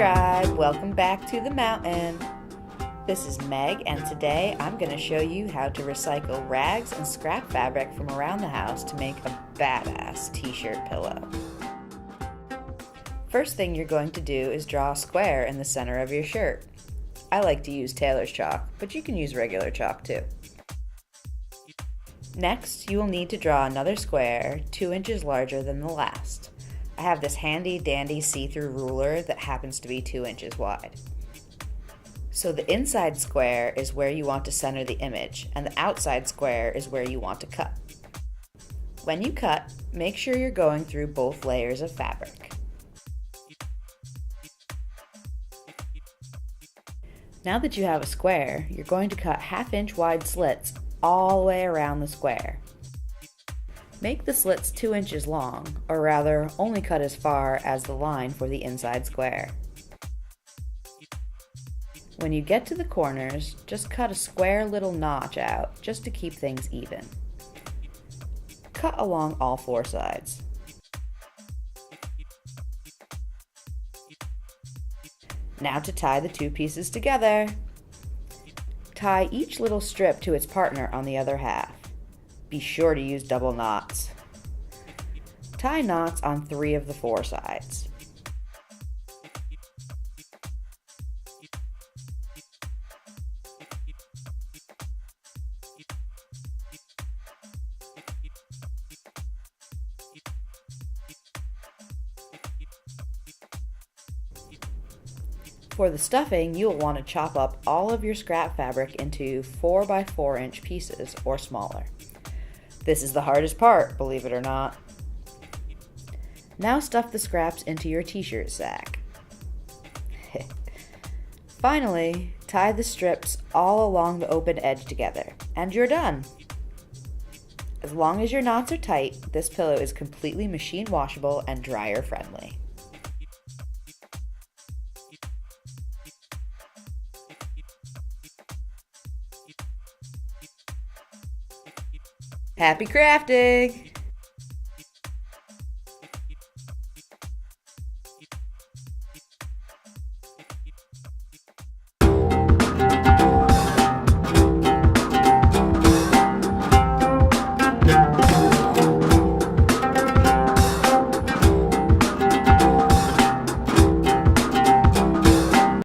tribe, welcome back to the mountain. This is Meg, and today I'm going to show you how to recycle rags and scrap fabric from around the house to make a badass t-shirt pillow. First thing you're going to do is draw a square in the center of your shirt. I like to use tailor's chalk, but you can use regular chalk too. Next, you will need to draw another square 2 inches larger than the last. I have this handy dandy see-through ruler that happens to be 2 inches wide. So the inside square is where you want to center the image, and the outside square is where you want to cut. When you cut, make sure you're going through both layers of fabric. Now that you have a square, you're going to cut 1/2 inch wide slits all the way around the square. Make the slits 2 inches long, or rather, only cut as far as the line for the inside square. When you get to the corners, just cut a square little notch out just to keep things even. Cut along all 4 sides. Now to tie the 2 pieces together. Tie each little strip to its partner on the other half. Be sure to use double knots. Tie knots on 3 of the 4 sides. For the stuffing, you will want to chop up all of your scrap fabric into 4 by 4 inch pieces or smaller. This is the hardest part, believe it or not. Now stuff the scraps into your t-shirt sack. Finally, tie the strips all along the open edge together, and you're done. As long as your knots are tight, this pillow is completely machine washable and dryer friendly. Happy crafting!